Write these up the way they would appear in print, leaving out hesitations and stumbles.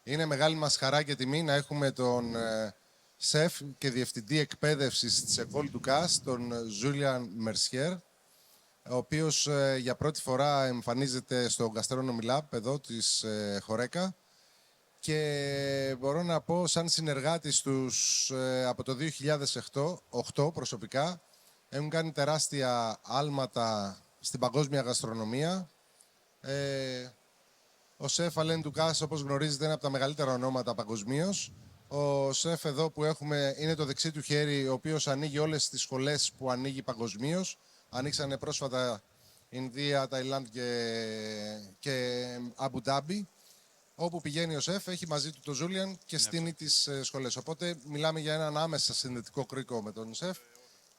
Είναι μεγάλη μας χαρά και τιμή να έχουμε τον σεφ και διευθυντή εκπαίδευσης της Ecole Ducasse, τον Julian Mercier, ο οποίος για πρώτη φορά εμφανίζεται στο Gastronomy Lab εδώ της HORECA και μπορώ να πω σαν συνεργάτης τους από το 2008 προσωπικά έχουν κάνει τεράστια άλματα στην παγκόσμια γαστρονομία. Ο σεφ Ecole Ducasse, όπως γνωρίζετε, είναι από τα μεγαλύτερα ονόματα παγκοσμίως. Ο σεφ εδώ που έχουμε είναι το δεξί του χέρι, ο οποίος ανοίγει όλες τις σχολές που ανοίγει παγκοσμίως. Ανοίξανε πρόσφατα Ινδία, Ταϊλάνδ και Αμπου Ντάμπι. Όπου πηγαίνει ο σεφ, έχει μαζί του τον Ζούλιαν και στείνει τις σχολές. Οπότε μιλάμε για έναν άμεσα συνδετικό κρίκο με τον σεφ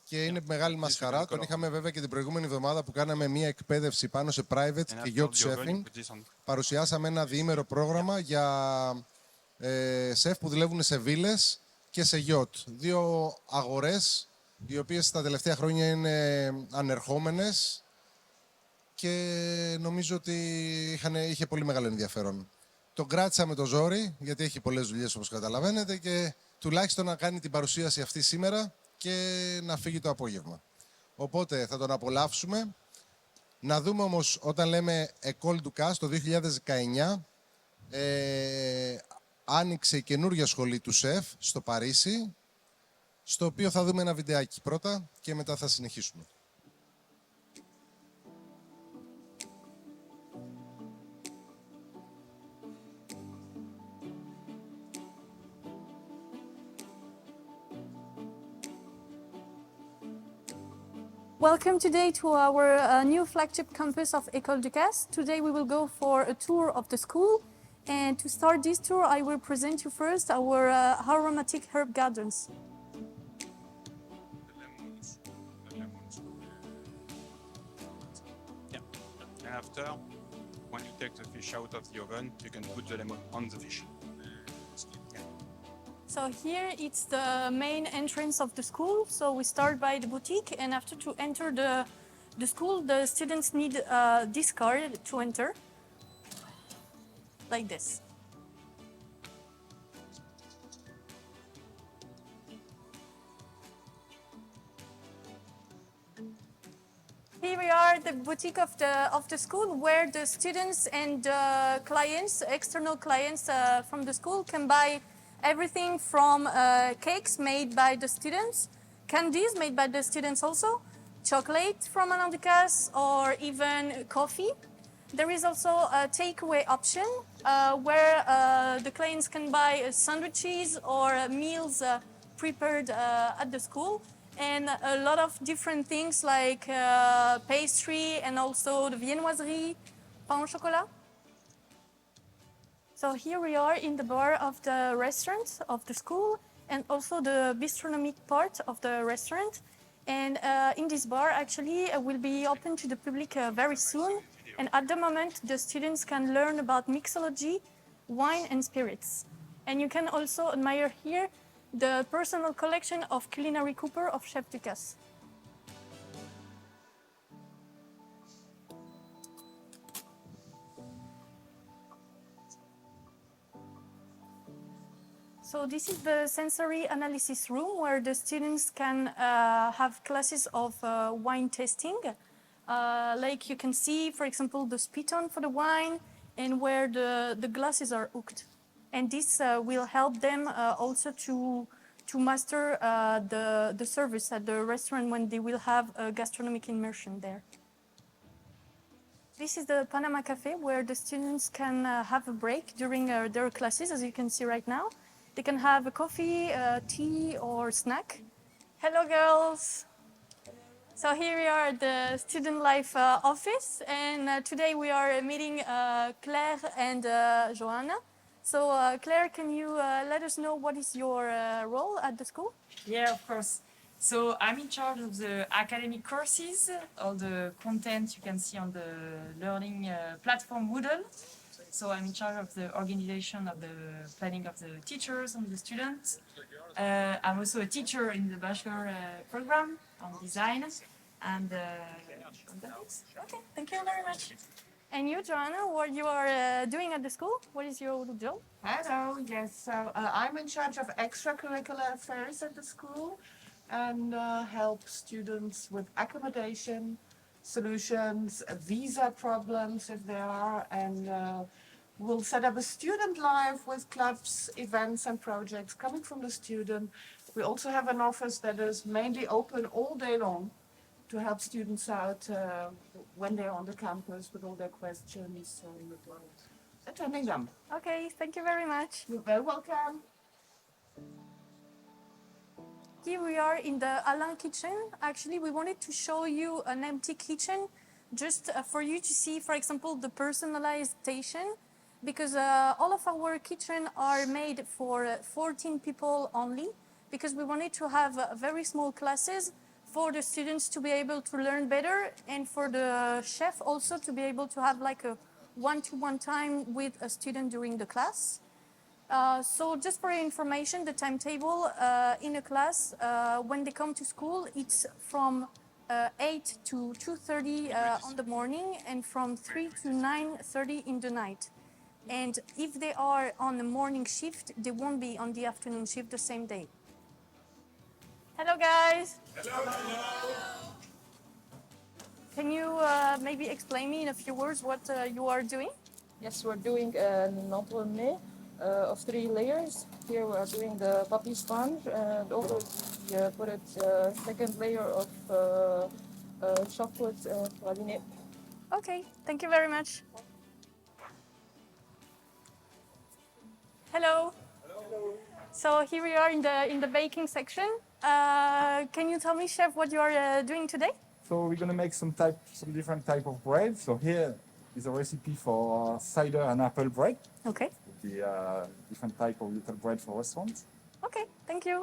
και είναι μεγάλη μας χαρά. Τον είχαμε βέβαια και την προηγούμενη εβδομάδα που κάναμε μια εκπαίδευση πάνω σε private και yacht chefing. Παρουσιάσαμε ένα διήμερο πρόγραμμα για σεφ που δουλεύουν σε βίλες και σε yacht. Δύο αγορές οι οποίες τα τελευταία χρόνια είναι ανερχόμενες και νομίζω ότι είχε πολύ μεγάλο ενδιαφέρον. Τον κράτησα με το ζόρι, γιατί έχει πολλές δουλειές όπως καταλαβαίνετε και τουλάχιστον να κάνει την παρουσίαση αυτή σήμερα και να φύγει το απόγευμα. Οπότε θα τον απολαύσουμε. Να δούμε όμως όταν λέμε Ecole Ducasse το 2019 άνοιξε η καινούργια σχολή του σεφ στο Παρίσι, στο οποίο θα δούμε ένα βιντεάκι πρώτα και μετά θα συνεχίσουμε. Welcome today to our new flagship campus of Ecole Ducasse. Today we will go for a tour of the school. And to start this tour, I will present you first our aromatic herb gardens. Yeah. And after, when you take the fish out of the oven, you can put the lemon on the fish. So here it's the main entrance of the school. So we start by the boutique, and after to enter the school, the students need this card to enter, like this. Here we are, the boutique of the school, where the students and clients, external clients from the school, can buy everything from cakes made by the students, candies made by the students also, chocolate from Ecole Ducasse, or even coffee. There is also a takeaway option where the clients can buy sandwiches or meals prepared at the school, and a lot of different things like pastry and also the viennoiserie, pain au chocolat. So here we are in the bar of the restaurant of the school and also the gastronomic part of the restaurant. And in this bar actually will be open to the public very soon. And at the moment the students can learn about mixology, wine and spirits. And you can also admire here the personal collection of culinary cooper of Chef Ducasse. So this is the sensory analysis room where the students can have classes of wine tasting. Like you can see, for example, the spit-on for the wine and where the glasses are hooked. And this will help them also to master the service at the restaurant when they will have a gastronomic immersion there. This is the Panama Cafe where the students can have a break during their classes, as you can see right now. They can have a coffee, tea or snack. Hello girls! So here we are at the student life office, and today we are meeting Claire and Joanna. So Claire, can you let us know what is your role at the school? Yeah, of course. So I'm in charge of the academic courses, all the content you can see on the learning platform Moodle. So I'm in charge of the organization of the planning of the teachers and the students. I'm also a teacher in the bachelor program on design. And Okay, thank you very much. And you, Joanna, what you are doing at the school? What is your job? Hello, yes. So I'm in charge of extracurricular affairs at the school and help students with accommodation, solutions, visa problems if there are, and we'll set up a student life with clubs, events and projects coming from the student. We also have an office that is mainly open all day long to help students out when they're on the campus with all their questions and attending them. Okay, thank you very much. You're very welcome. Here we are in the Alain kitchen. Actually, we wanted to show you an empty kitchen just for you to see, for example, the personalization, because all of our kitchen are made for 14 people only, because we wanted to have very small classes for the students to be able to learn better, and for the chef also to be able to have like a one-to-one time with a student during the class. So just for your information, the timetable in a class, when they come to school, it's from 8 to 2:30 on the morning and from 3 to 9:30 in the night. And if they are on the morning shift, they won't be on the afternoon shift the same day. Hello, guys. Hello. Can you maybe explain me in a few words what you are doing? Yes, we're doing an entremet of 3 layers. Here we are doing the puppy sponge, and over we put a second layer of chocolate praliné. Okay, thank you very much. Hello. Hello. So here we are in the baking section. Can you tell me, chef, what you are doing today? So we're going to make some different type of bread. So here is a recipe for cider and apple bread. Okay. The different type of little bread for restaurants. Okay, thank you.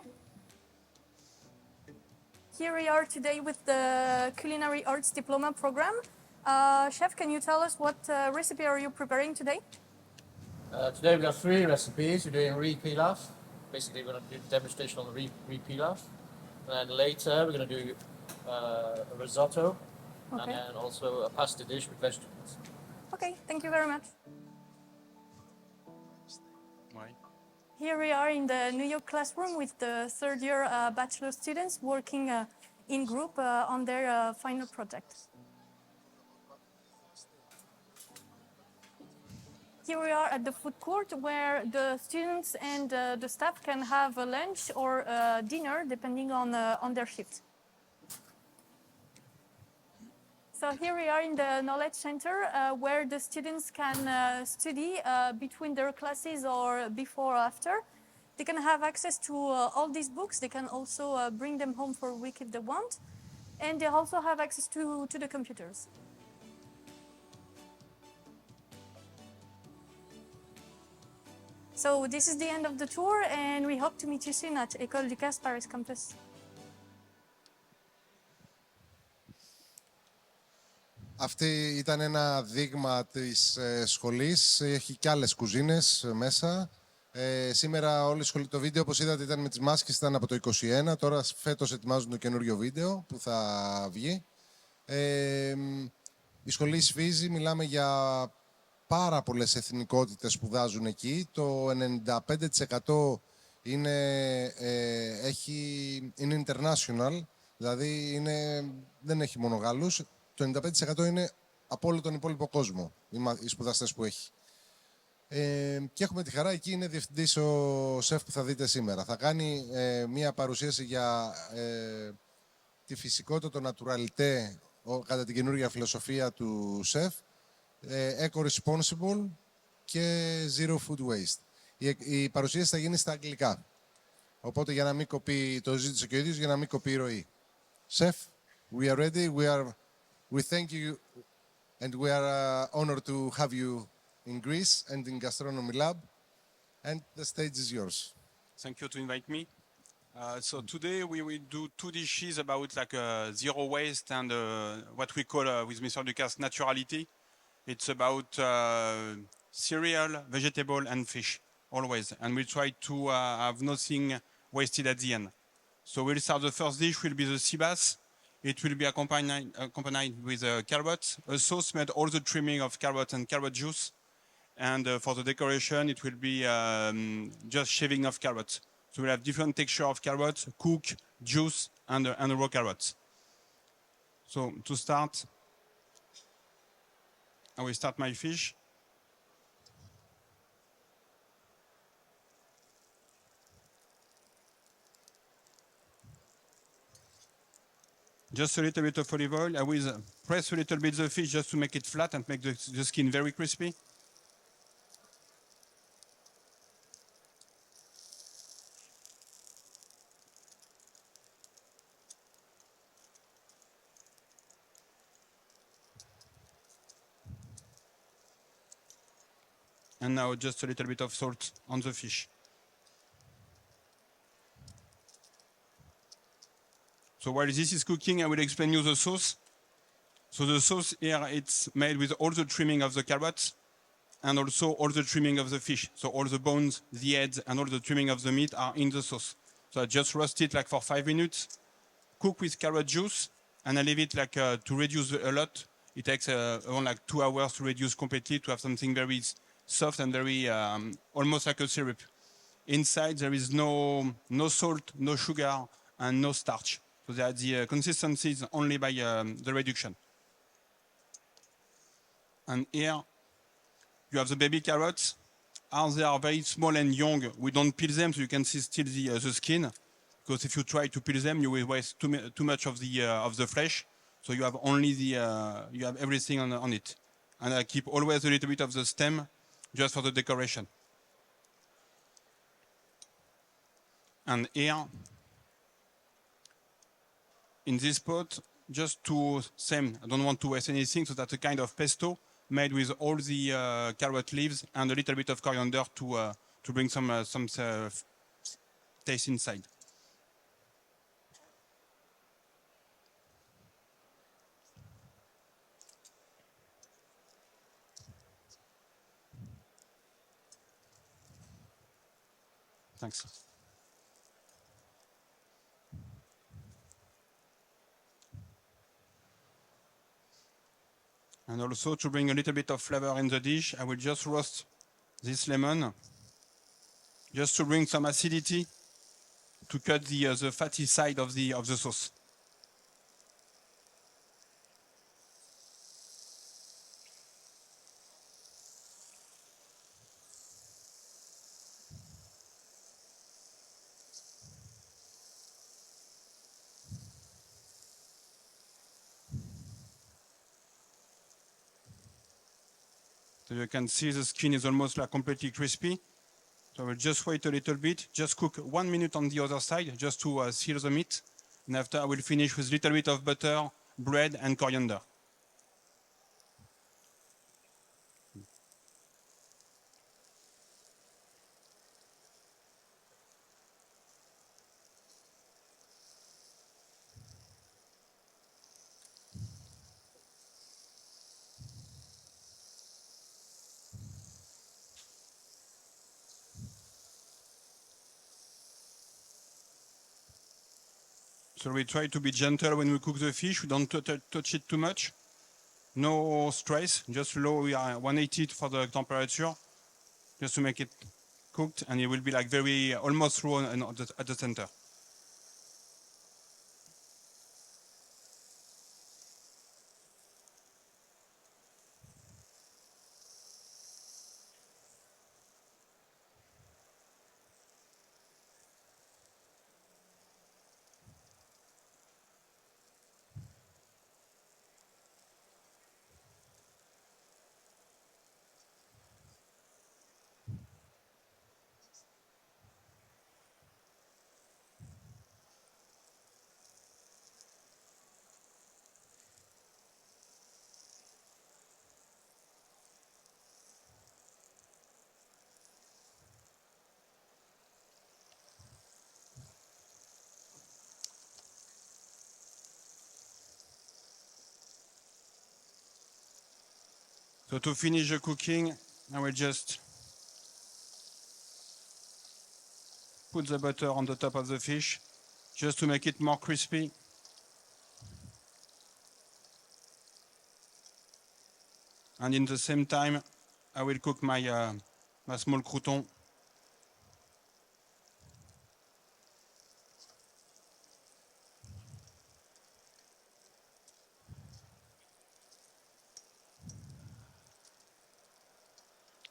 Here we are today with the Culinary Arts Diploma program. Chef, can you tell us what recipe are you preparing today? Today we've got 3 recipes. We're doing riz pilaf. Basically, we're going to do a demonstration on the riz pilaf. And then later we're going to do a risotto, Okay. and then also a pasta dish with vegetables. Okay, thank you very much. Ouais. Here we are in the New York classroom with the third-year bachelor students working in group on their final project. Here we are at the food court where the students and the staff can have a lunch or dinner depending on their shift. So here we are in the Knowledge Center where the students can study between their classes or before or after. They can have access to all these books. They can also bring them home for a week if they want. And they also have access to the computers. So this is the end of the tour, and we hope to meet you soon at Ecole Ducasse Paris campus. Αυτή ήταν ένα δείγμα της σχολής. Έχει και άλλες κουζίνες μέσα. Σήμερα όλη η σχολή, το βίντεο, όπως είδατε, ήταν με τις μάσκες, ήταν από το 2021. Τώρα φέτος ετοιμάζουν το καινούριο βίντεο που θα βγει. Η σχολή σφίζει, μιλάμε για πάρα πολλές εθνικότητες που σπουδάζουν εκεί. Το 95% είναι international, δηλαδή δεν έχει μόνο Γάλλους. Το 95% είναι από όλο τον υπόλοιπο κόσμο, οι σπουδαστές που έχει. Και έχουμε τη χαρά, εκεί είναι διευθυντής ο σεφ που θα δείτε σήμερα. Θα κάνει μία παρουσίαση για τη φυσικότητα, το Naturality, κατά την καινούργια φιλοσοφία του σεφ, eco-responsible και zero food waste. Η παρουσίαση θα γίνει στα αγγλικά. Οπότε για να μην κοπεί, το ζήτησε και ο ίδιος, για να μην κοπεί η ροή. Chef, we are ready. We thank you and we are honored to have you in Greece and in Gastronomy Lab. And the stage is yours. Thank you to invite me. So today we will do 2 dishes about like zero waste and what we call with Mr. Ducasse Naturality. It's about cereal, vegetable and fish, always. And we try to have nothing wasted at the end. So we'll start, the first dish will be the sea bass. It will be accompanied with carrots, a sauce made all the trimming of carrots and carrot juice. And for the decoration, it will be just shaving of carrots. So we'll have different texture of carrots, cook, juice, and raw carrots. So to start, I will start my fish. Just a little bit of olive oil. I will press a little bit the fish just to make it flat and make the skin very crispy. And now just a little bit of salt on the fish. So while this is cooking, I will explain you the sauce. So the sauce here, it's made with all the trimming of the carrots and also all the trimming of the fish. So all the bones, the heads, and all the trimming of the meat are in the sauce. So I just roast it like for 5 minutes, cook with carrot juice, and I leave it like to reduce a lot. It takes around like 2 hours to reduce completely to have something very soft and very almost like a syrup. Inside there is no salt, no sugar, and no starch. So the consistency is only by the reduction. And here you have the baby carrots. As they are very small and young, we don't peel them, so you can see still the skin. Because if you try to peel them, you will waste too much of the flesh. So you have only you have everything on it. And I keep always a little bit of the stem just for the decoration. And here, in this pot, just to same, I don't want to waste anything, so that's a kind of pesto made with all the carrot leaves and a little bit of coriander to bring some taste inside. Thanks. And also to bring a little bit of flavor in the dish, I will just roast this lemon, just to bring some acidity to cut the fatty side of the sauce. So you can see the skin is almost like completely crispy. So I will just wait a little bit, just cook 1 minute on the other side, just to seal the meat. And after I will finish with a little bit of butter, bread, and coriander. So we try to be gentle when we cook the fish. We don't touch it too much. No stress, just low. We are 180 for the temperature, just to make it cooked, and it will be like very almost raw and at the center. So to finish the cooking, I will just put the butter on the top of the fish, just to make it more crispy. And in the same time, I will cook my, my small crouton.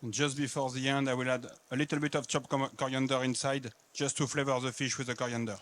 And just before the end, I will add a little bit of chopped coriander inside, just to flavor the fish with the coriander.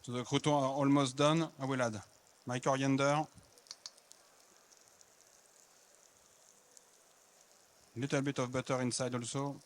So the croutons are almost done. I will add my coriander, little bit of butter inside also.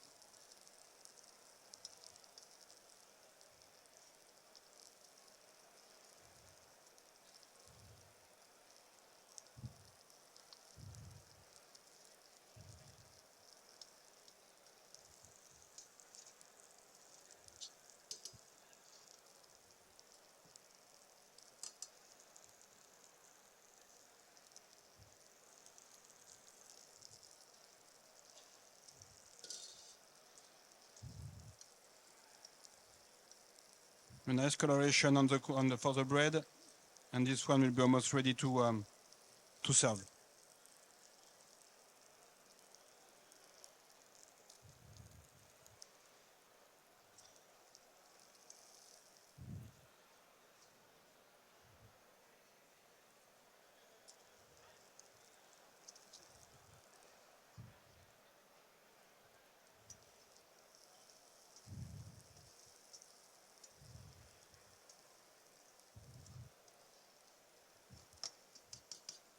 A nice coloration on the for the bread, and this one will be almost ready to serve.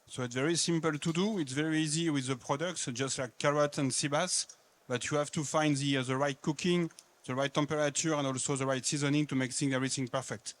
So it's very simple to do. It's very easy with the products, just like carrot and sea bass. But you have to find the right cooking, the right temperature, and also the right seasoning to make everything perfect.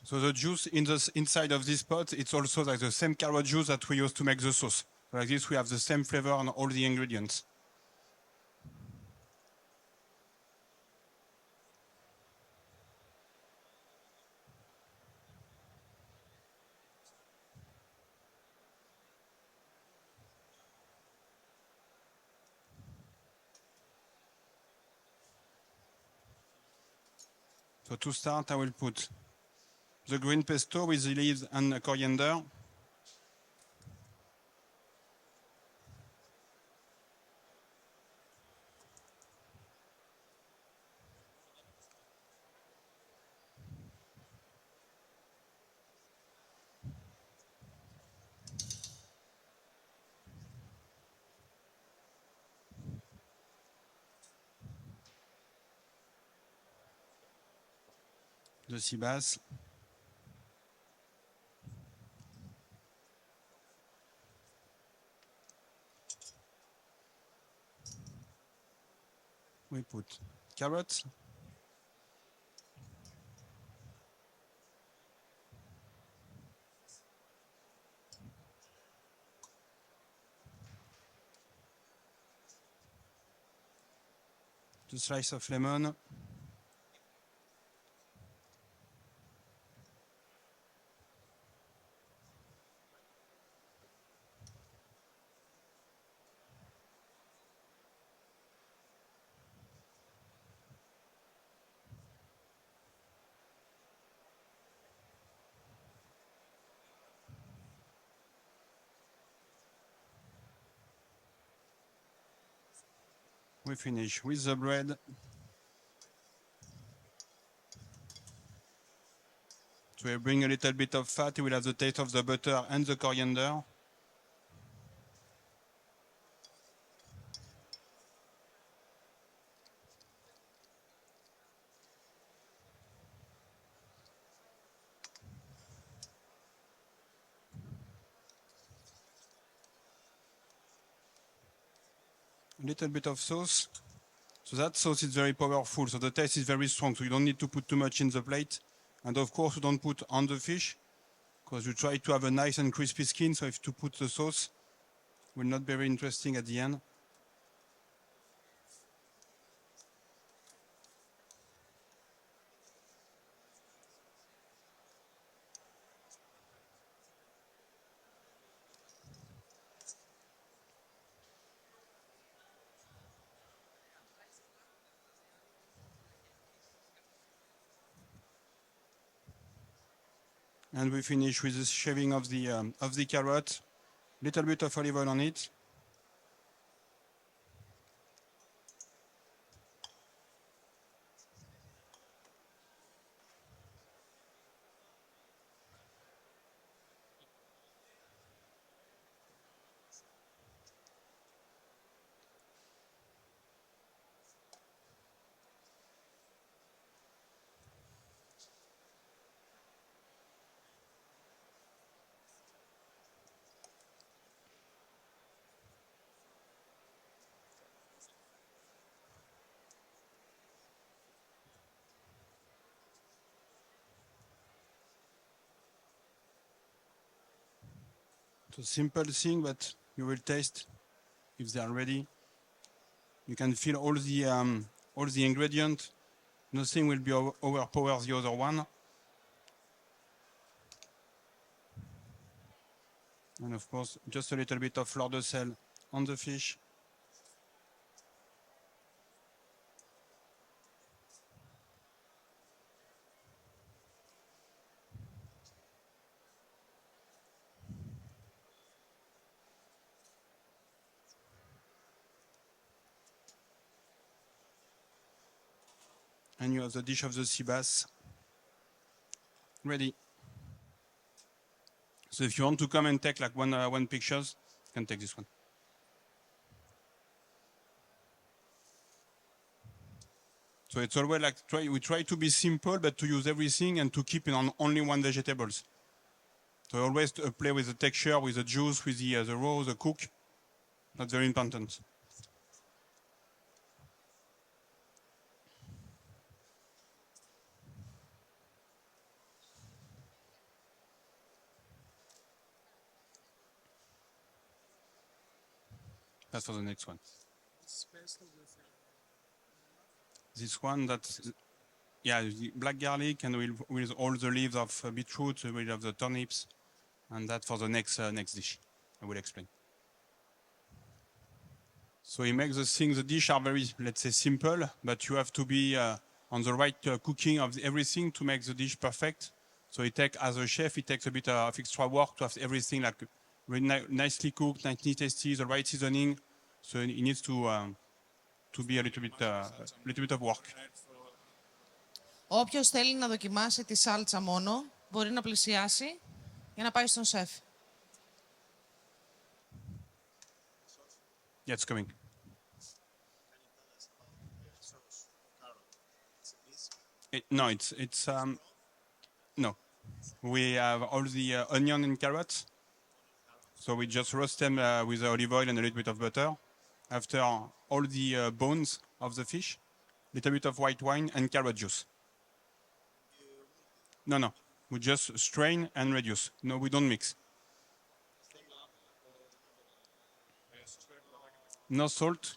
So the juice inside of this pot, it's also like the same carrot juice that we use to make the sauce. So like this, we have the same flavor on all the ingredients. So to start, I will put the green pesto with the leaves and coriander. The sea bass. We put carrots. The slice of lemon. We finish with the bread. So we bring a little bit of fat. You will have the taste of the butter and the coriander. A little bit of sauce. So that sauce is very powerful. So the taste is very strong. So you don't need to put too much in the plate. And of course, you don't put on the fish because you try to have a nice and crispy skin. So if you put the sauce, it will not be very interesting at the end. And we finish with the shaving of the carrot, little bit of olive oil on it. So simple thing, but you will taste if they are ready. You can feel all the ingredients. Nothing will be overpower the other one. And of course, just a little bit of fleur de sel on the fish. And you have the dish of the sea bass ready. So if you want to come and take like one pictures, you can take this one. So it's always like we try to be simple, but to use everything and to keep it on only one vegetables. So always play with the texture, with the juice, with the raw, the cook. That's very important. That's for the next one. This one, that's, yeah, the black garlic and with all the leaves of beetroot, we'll have the turnips, and that for the next dish. I will explain. So he makes the dish are very, let's say, simple, but you have to be on the right cooking of everything to make the dish perfect. So he as a chef, he takes a bit of extra work to have everything like really nicely cooked, nicely tasty, the right seasoning. So he needs to be a little bit of work. Όποιος θέλει να δοκιμάσει τη σάλτσα μόνο, μπορεί να πλησιάσει για να πάει στον σεφ. Yeah, it's coming. No. We have all the onion and carrots. So we just roast them with olive oil and a little bit of butter. After all the bones of the fish, little bit of white wine and carrot juice. No. We just strain and reduce. No, we don't mix. No salt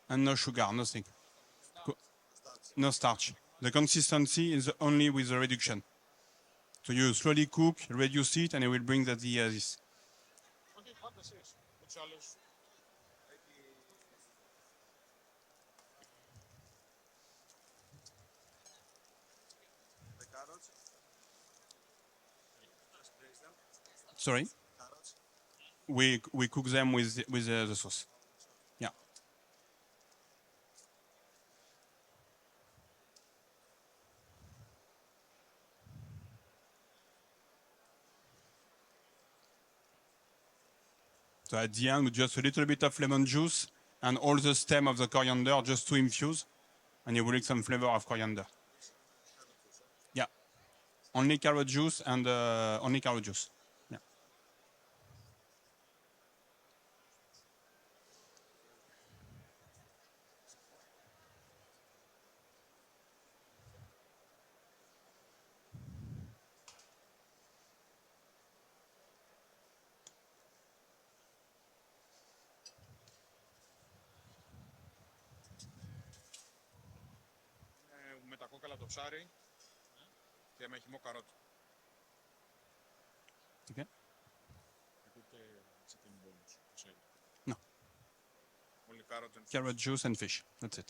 and no sugar, nothing. No starch. The consistency is only with the reduction. So you slowly cook, reduce it, and it will bring this. Sorry? We cook them with the sauce. Yeah. So at the end, with just a little bit of lemon juice and all the stem of the coriander just to infuse, and you will get some flavor of coriander. Yeah, only carrot juice and only carrot juice. Yeah. Με τα κόκαλα το ψάρι και με χυμό καρότη. Okay. Chicken bones. No. Only carrot and fish. Carrot juice and fish. That's it.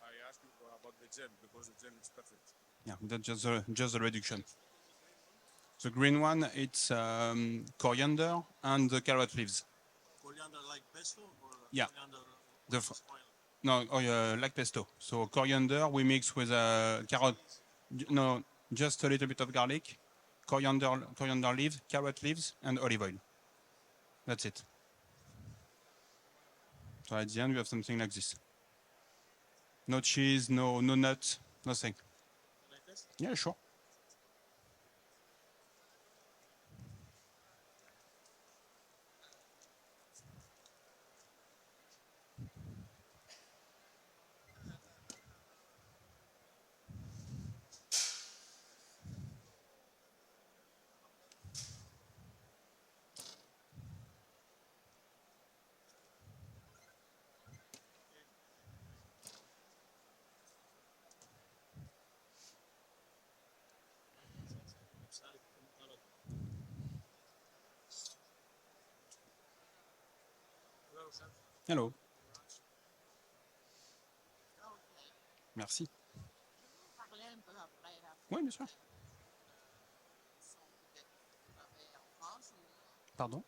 I asked you about the gel because the gel is perfect. Yeah, that's just the reduction. The green one, it's coriander and the carrot leaves. Coriander like pesto or Yeah. coriander The no, like pesto. So coriander we mix with carrot. No, just a little bit of garlic, coriander leaves, carrot leaves, and olive oil. That's it. So at the end we have something like this. No cheese, no nuts, nothing. like this? Yeah, sure. Hello. Merci. Oui, bien sûr. Pardon?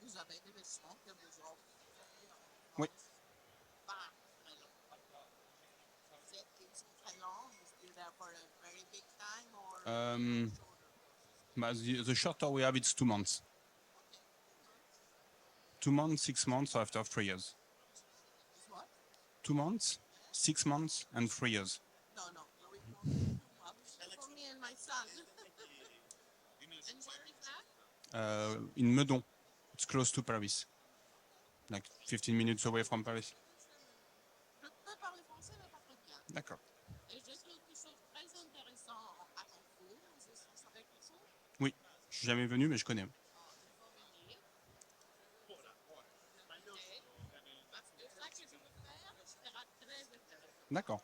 Vous avez des restaurants que vous offrez Oui. It's très long. You're there for a very big time or But the shorter we have, it's 2 months. 2 months, 6 months, after 3 years. what? 2 months, 6 months, and 3 years. No. For me and my son. And where is that? In Meudon, it's close to Paris, like 15 minutes away from Paris. Je peux parler français, mais pas très bien. D'accord. Et j'ai quelque chose de très intéressant à Carrefour. Vous savez qui sont? Oui, je suis jamais venu, mais je connais. Il faut venir. Parce que ça que je veux faire sera très intéressant. D'accord.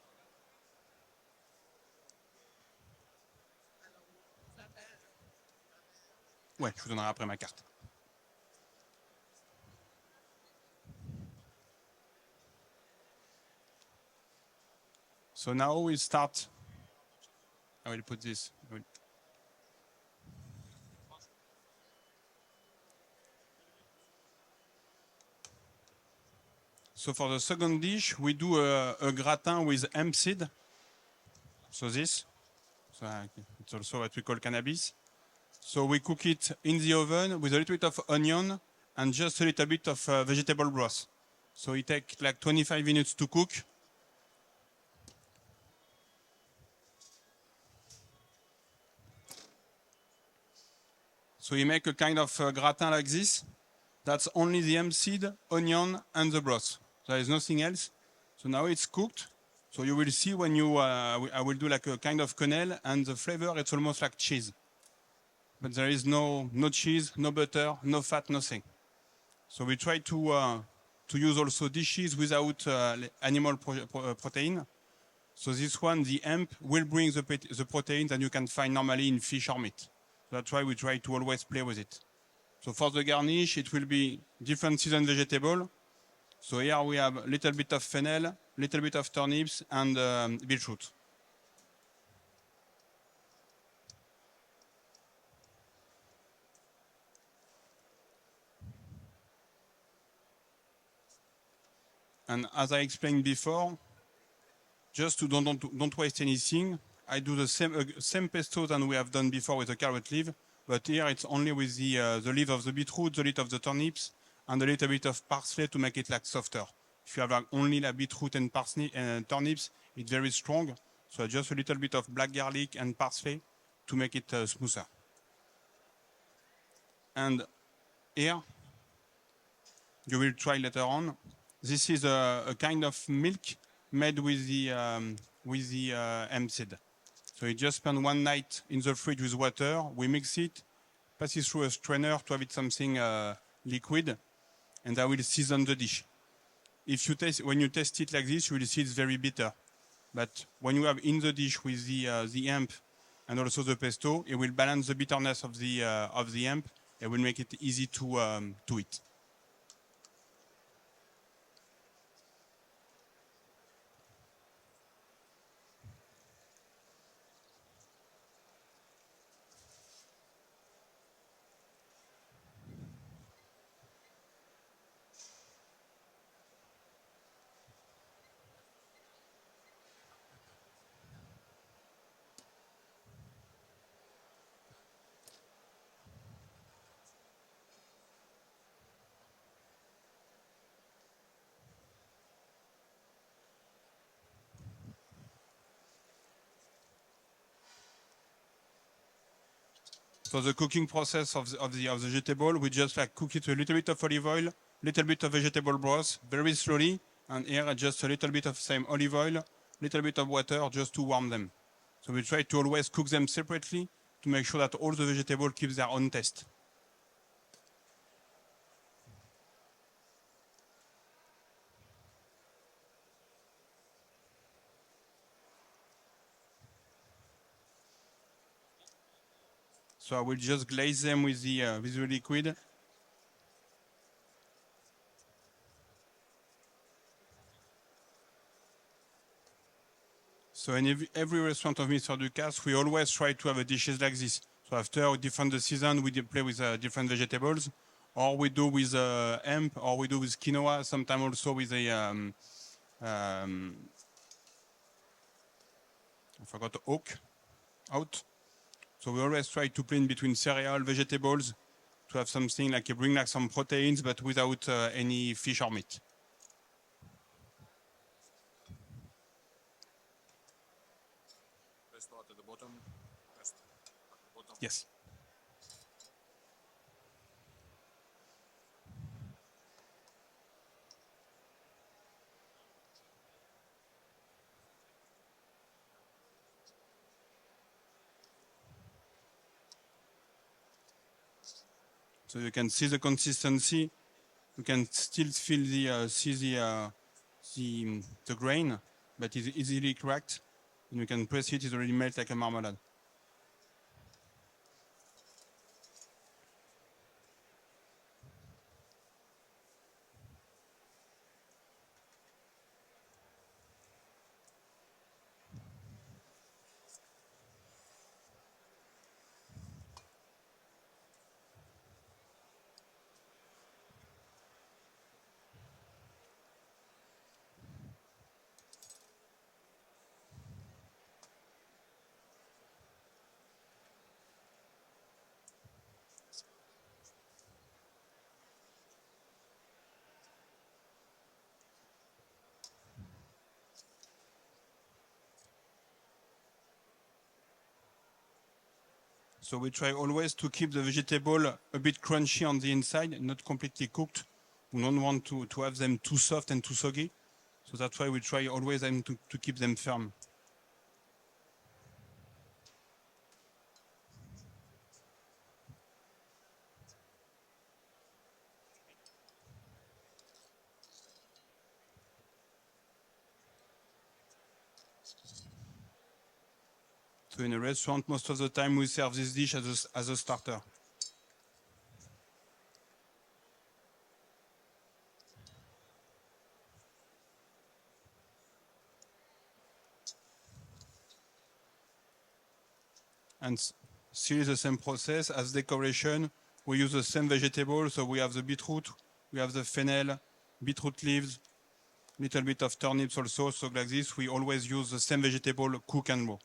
Ouais, je vous donnerai après ma carte. So now we start. I will put this. So for the second dish, we do a gratin with hemp seed. So this. So it's also what we call cannabis. So we cook it in the oven with a little bit of onion and just a little bit of vegetable broth. So it takes like 25 minutes to cook. So we make a kind of gratin like this. That's only the hemp seed, onion, and the broth. There is nothing else. So now it's cooked. So you will see when you, I will do like a kind of quenelle, and the flavor, it's almost like cheese. But there is no cheese, no butter, no fat, nothing. So we try to use also dishes without animal protein. So this one, the hemp, will bring the protein that you can find normally in fish or meat. That's why we try to always play with it. So for the garnish, it will be different seasoned vegetable. So here we have a little bit of fennel, little bit of turnips, and beetroot. And as I explained before, just to don't waste anything, I do the same pesto than we have done before with the carrot leaf, But here it's only with the leaf of the beetroot, the leaf of the turnips, and a little bit of parsley to make it like softer. If you have like only like beetroot and parsley and turnips, it's very strong. So just a little bit of black garlic and parsley to make it smoother. And here, you will try later on. This is a kind of milk made with the hemp seed. So you just spend one night in the fridge with water. We mix it, pass it through a strainer to have it something liquid, and I will season the dish. If you taste, when you taste it like this, you will see it's very bitter. But when you have in the dish with the hemp and also the pesto, it will balance the bitterness of the hemp. It will make it easy to eat. So the cooking process of the vegetable, we just like cook it a little bit of olive oil, little bit of vegetable broth, very slowly, and here just a little bit of same olive oil, little bit of water just to warm them. So we try to always cook them separately to make sure that all the vegetable keeps their own taste. So I will just glaze them with the liquid. So in every restaurant of Mr. Ducasse, we always try to have dishes like this. So after different season, we play with different vegetables, or we do with hemp, or we do with quinoa. Sometimes also with I forgot oat. So we always try to play in between cereal, vegetables, to have something like you bring like some proteins, but without any fish or meat. Let's start at the bottom. Yes. So you can see the consistency. You can still feel the grain, but it's easily cracked. And you can press it; it already melts like a marmalade. So we try always to keep the vegetable a bit crunchy on the inside, not completely cooked. We don't want to have them too soft and too soggy. So that's why we try always to keep them firm. So in a restaurant, most of the time we serve this dish as a starter. And still the same process as decoration. We use the same vegetable. So we have the beetroot, we have the fennel, beetroot leaves, little bit of turnips also. So like this, we always use the same vegetable, cook and raw.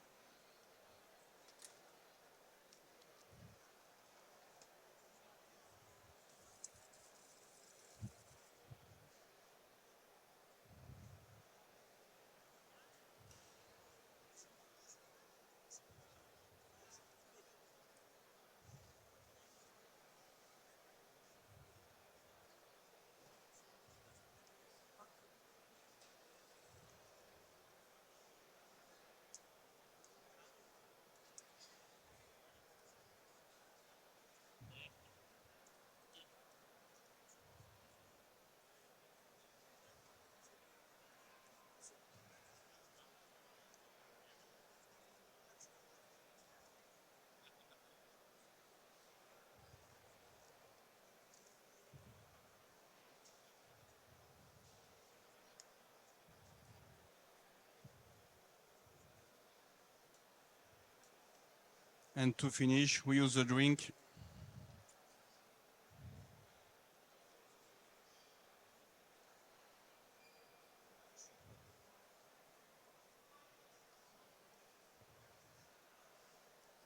And to finish, we use the drink.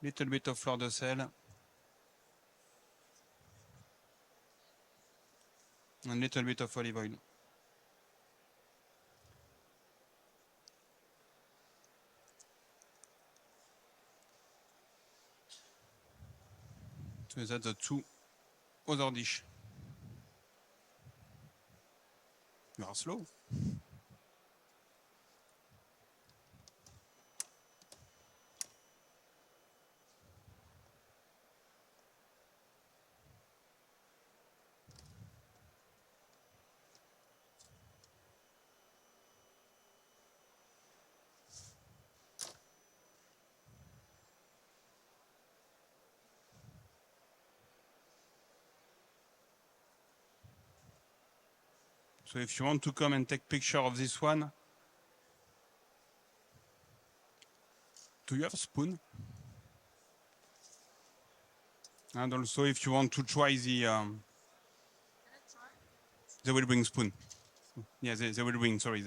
Little bit of fleur de sel. And little bit of olive oil. So that's the two other dish. You are slow. So if you want to come and take picture of this one, do you have a spoon? And also if you want to try they will bring spoon. Yeah, they will bring, sorry.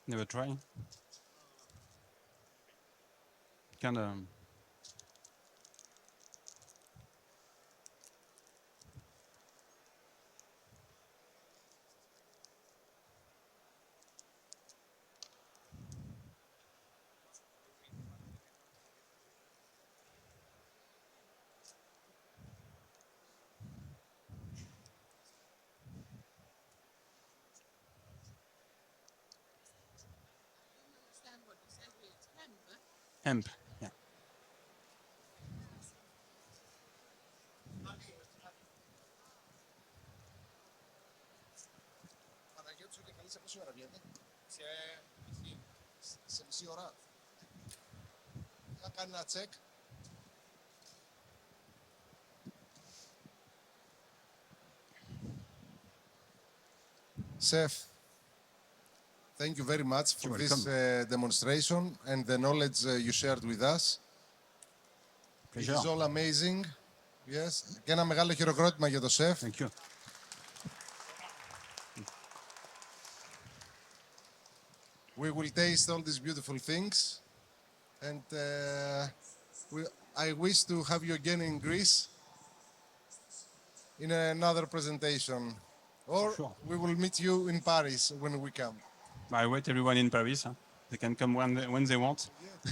Never try? Kinda. Understand what you said, it's hemp. Hemp, yeah. Παναγιώτης, ούτε καλή σε πόση ώρα βγαίνει? Σε μισή ώρα. Θα κάνει ένα τσεκ. Chef, thank you very much for this demonstration and the knowledge you shared with us. Pleasure. It is all amazing. Yes. Και ένα μεγάλο χειροκρότημα για το chef. Thank you. We will taste all these beautiful things. And I wish to have you again in Greece in another presentation. Or Sure. we will meet you in Paris when we come. I wait everyone in Paris. Huh? They can come when they want. Yeah.